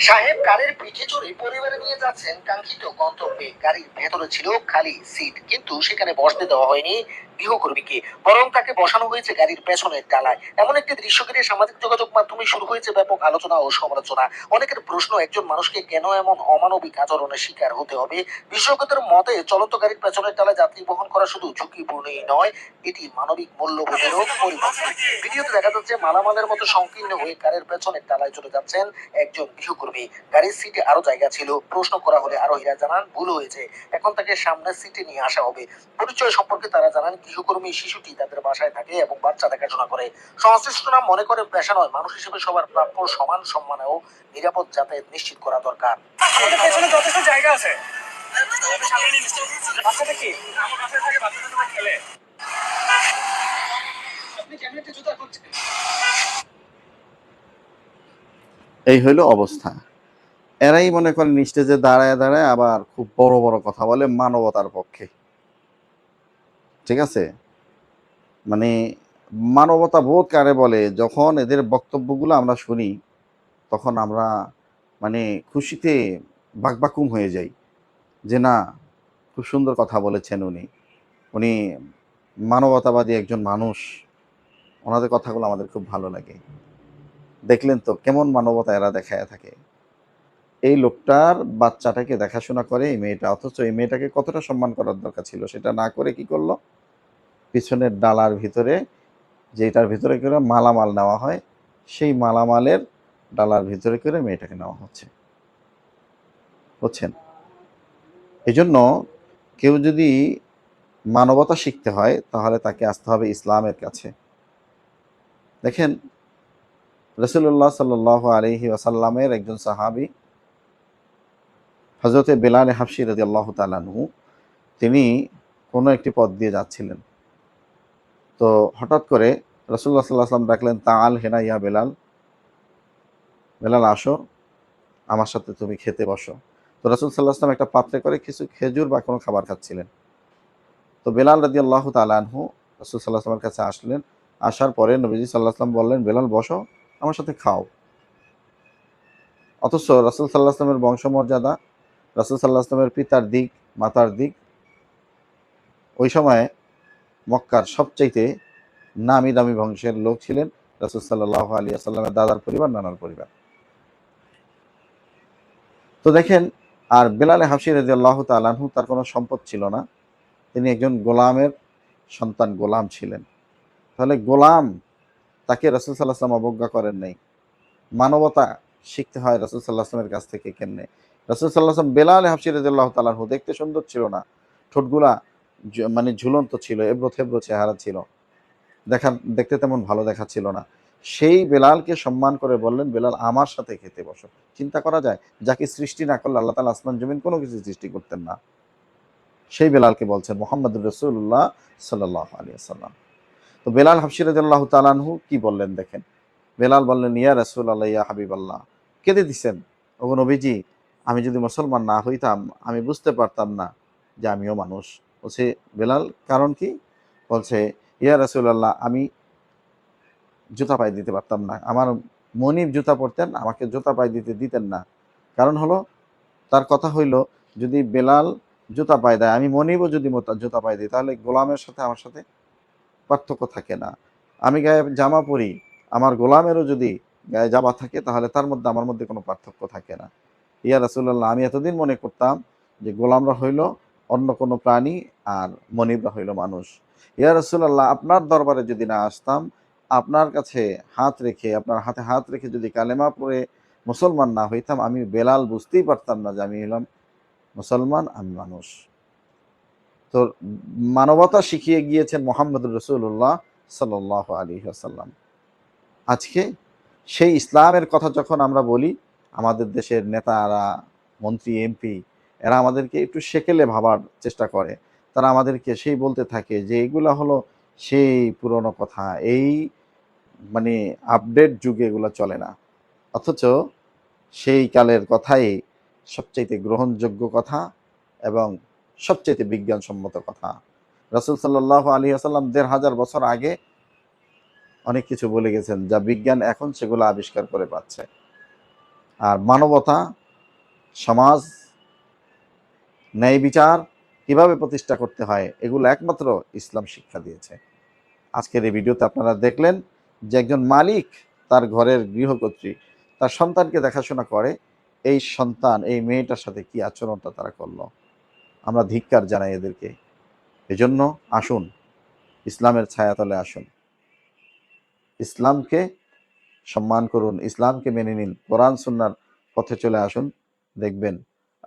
সাহেব গাড়ির পিঠে চড়ে পরিবারে নিয়ে যাচ্ছেন কাঙ্ক্ষিত গন্তব্যে। গাড়ির ভেতরে ছিল খালি সিট, কিন্তু সেখানে বসতে দেওয়া হয়নি গৃহকর্মীকে, বরং তাকে বসানো হয়েছে গাড়ির পেছনের ডালায়। এমন একটি দৃশ্য ঘিরে সামাজিক যোগাযোগ মাধ্যমে শুরু হয়েছে ব্যাপক আলোচনা ও সমালোচনা। অনেকের প্রশ্ন, একজন মানুষকে কেন এমন অমানবিক আচরণের শিকার হতে হবে? বিশেষজ্ঞদের মতে, চলন্ত গাড়ির পেছনের ডালায় যাত্রী বহন করা শুধু ঝুঁকিপূর্ণই নয়, এটি মানবিক মূল্যবোধেরও পরিপন্থী। ভিডিওতে দেখা যাচ্ছে মালামালের মতো সংকীর্ণ হয়ে গাড়ির পেছনের ডালায় চলে যাচ্ছেন একজন গৃহকর্মী। গাড়ির সিটে আরো জায়গা ছিল। প্রশ্ন করা হলে আরোহীরা জানান ভুল হয়েছে, এখন তাকে সামনের সিটে নিয়ে আসা হবে। পরিচয় সম্পর্কে তারা জানান, গৃহকর্মী শিশুটি তাদের বাসায় থাকে এবং বাচ্চা দেখাশোনা করে। সংশ্লিষ্টরা মনে করে পেশা নয়, মানুষ হিসেবে সবার প্রাপ্য সমান সম্মান ও নিরাপদ যাতায়াত নিশ্চিত করা দরকার। আমাদের পেছনে যথেষ্ট জায়গা আছে। বাচ্চাটা কি আমার বাসায় থাকে, বাচ্চাটা তোমার খেলে। আপনি কেন একটা জুতা করছেন? এই হইল অবস্থা। এরাই মনে করেন স্টেজে দাঁড়ায় দাঁড়ায় আবার খুব বড় বড় কথা বলে মানবতার পক্ষে। ঠিক আছে, মানে মানবতা বোধ কারে বলে? যখন এদের বক্তব্যগুলো আমরা শুনি, তখন আমরা মানে খুশিতে বাকবাকুম হয়ে যাই যে না, খুব সুন্দর কথা বলেছেন উনি। উনি মানবতাবাদী একজন মানুষ, ওনাদের কথাগুলো আমাদের খুব ভালো লাগে। দেখলেন তো কেমন মানবতা এরা দেখায় থাকে। এই লোকটার বাচ্চাটাকে দেখাশোনা করে এই মেয়েটা, অথচ এই মেয়েটাকে কতটা সম্মান করার দরকার ছিল, সেটা না করে কি করলো? পিছনের ডালার ভিতরে, যেটার ভিতরে করে মালামাল নেওয়া হয়, সেই মালামালের ডালার ভিতরে করে মেয়েটাকে নেওয়া হচ্ছে। বুঝছেন? এই জন্য কেউ যদি মানবতা শিখতে হয়, তাহলে তাকে আসতে হবে ইসলামের কাছে। দেখেন, রাসূলুল্লাহ সাল্লাল্লাহু আলাইহি ওয়াসাল্লামের একজন সাহাবী হযরতে বেলাল হাবশী রাদিয়াল্লাহু তাআলা আনহু, তিনি কোনো একটি পথ দিয়ে যাচ্ছিলেন। তো হঠাৎ করে রাসূলুল্লাহ সাল্লাল্লাহু আলাইহি ওয়াসাল্লাম ডাকলেন, তাআল হিনা ইয়া বেলাল, বেলাল আসো, আমার সাথে তুমি খেতে বসো। তো রাসূল সাল্লাল্লাহু আলাইহি ওয়াসাল্লাম একটা পাত্রে করে কিছু খেজুর বা কোনো খাবার খাচ্ছিলেন। তো বেলাল রাদিয়াল্লাহু তাআলা আনহু রাসূল সাল্লাল্লাহু আলাইহি ওয়াসাল্লামের কাছে আসলেন। আসার পরে নবীজি সাল্লাল্লাহু আলাইহি ওয়াসাল্লাম বললেন, বেলাল বসো, আমার সাথে খাও। অথচ রাসূল সাল্লাল্লাহু আলাইহি ওয়াসাল্লামের বংশমর্যাদা, রাসূল সাল্লাল্লাহু আলাইহি ওয়াসাল্লামের পিতার দিক, মাতার দিক, ওই সময়ে মক্কার সবচাইতে নামি দামি বংশের লোক ছিলেন রাসূল সাল্লাল্লাহু আলাইহি ওয়াসাল্লামের দাদার পরিবার, নানার পরিবার। তো দেখেন, আর বেলাল হাবশী রাদিয়াল্লাহু তাআলা আনহু, তার কোনো সম্পদ ছিল না। তিনি একজন গোলামের সন্তান, গোলাম ছিলেন। তাহলে গোলাম, তাকে রাসূল সাল্লাল্লাহু আলাইহি ওয়াসাল্লাম অবজ্ঞা করেন নাই। মানবতা শিখতে হয় রাসূল সাল্লাল্লাহু আলাইহি ওয়াসাল্লামের কাছ থেকে কেমনে? রাসূল সাল্লাল্লাহু আলাইহি ওয়াসাল্লাম বেলাল হাবশী রাদিয়াল্লাহু তাআলা আনহু দেখতে সুন্দর ছিল না, ঠোঁটগুলা মানে ঝুলন্ত ছিল, এবড়ো থেবড়ো চেহারা ছিল, দেখতে তেমন ভালো দেখাচ্ছিল না। সেই বেলালকে সম্মান করে বললেন, বেলাল আমার সাথে খেতে বসো। চিন্তা করা যায়, যাকে সৃষ্টি না করলে আল্লাহ তাআলা আসমান জমিন কোনো কিছু সৃষ্টি করতেন না, সেই বেলালকে বলছেন মুহাম্মদুর রাসূলুল্লাহ সাল্লাল্লাহু আলাইহি ওয়াসাল্লাম। তো বেলাল হাবশী রাদিয়াল্লাহু তাআলা আনহু কি বললেন দেখেন। বেলাল বললেন, ইয়া রাসূলুল্লাহ, ইয়া হাবিবাল্লাহ। কেঁদে দিছেন, ওগো নবীজি, আমি যদি মুসলমান না হইতাম, আমি বুঝতে পারতাম না যে আমিও মানুষ। বলছে, বেলাল কারণ কি? বলছে, ইয়া রাসূলুল্লাহ, আমি জুতা পায়ে দিতে পারতাম না। আমার মনিব জুতা পরতেন, আমাকে জুতা পায়ে দিতে দিতেন না। কারণ হলো, তার কথা হইল, যদি বেলাল জুতা পায়ে দেয়, আমি মনিবও যদি জুতা পায়ে দিই, তাহলে গোলামের সাথে আমার সাথে পার্থক্য থাকে না। আমি গায়ে জামা পরি, আমার গোলামেরও যদি গায়ে জামা থাকে, তাহলে তার মধ্যে আমার মধ্যে কোনো পার্থক্য থাকে না। ইয়া রাসূলুল্লাহ, আমি এতদিন মনে করতাম যে গোলামরা হইল অন্য কোনো প্রাণী আর মনিবরা হইল মানুষ। ইয়া রাসূলুল্লাহ, আপনার দরবারে যদি না আসতাম, আপনার কাছে হাত রেখে, আপনার হাতে হাত রেখে যদি কালেমা পড়ে মুসলমান না হইতাম, আমি বেলাল বুঝতেই পারতাম না যে আমি হলাম মুসলমান, আমি মানুষ। তো মানবতা শিখিয়ে গিয়েছেন মুহাম্মদুর রাসূলুল্লাহ সাল্লাল্লাহু আলাইহি ওয়াসাল্লাম। আজকে সেই ইসলামের কথা যখন আমরা বলি, আমাদের দেশের নেতারা, মন্ত্রী, এমপি, এরা আমাদেরকে একটু সেকেলে ভাবার চেষ্টা করে। তারা আমাদেরকে সেই বলতে থাকে যে এগুলা হলো সেই পুরনো কথা, এই মানে আপডেট যুগে এগুলো চলে না। অথচ সেই কালের কথাই সবচাইতে গ্রহণযোগ্য কথা এবং সবচাইতে বিজ্ঞানসম্মত কথা। রাসূল সাল্লাল্লাহু আলাইহি ওয়াসাল্লাম ১৫০০ বছর আগে অনেক কিছু বলে গেছেন, যা বিজ্ঞান এখন সেগুলো আবিষ্কার করে পাচ্ছে। আর মানবতা, সমাজ, ন্যায় বিচার কিভাবে প্রতিষ্ঠা করতে হয় এগুলো একমাত্র ইসলাম শিক্ষা দিয়েছে। আজকের এই ভিডিওতে আপনারা দেখলেন যে একজন মালিক তার ঘরের গৃহকর্ত্রী তার সন্তানকে দেখাশোনা করে, এই সন্তান এই মেয়েটার সাথে কি আচরণটা তারা করলো। আমরা ধিক্কার জানাই এদেরকে। এজন্য আসুন ইসলামের ছায়াতলে আসুন, ইসলামকে সম্মান করুন, ইসলামকে মেনে নিন, কোরআন সুন্নাহর পথে চলে আসুন। দেখবেন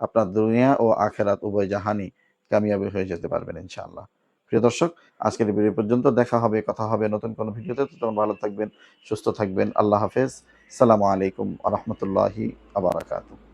আপনার দুনিয়া ও আখেরাত উভয় জাহানই কামিয়াবি হয়ে যেতে পারবেন ইনশাআল্লাহ। প্রিয় দর্শক, আজকের এই ভিডিও পর্যন্ত। দেখা হবে, কথা হবে নতুন কোনো ভিডিওতে। তখন ভালো থাকবেন, সুস্থ থাকবেন। আল্লাহ হাফেজ। সালামু আলাইকুম ওয়া রাহমাতুল্লাহি ওয়া বারাকাতুহু।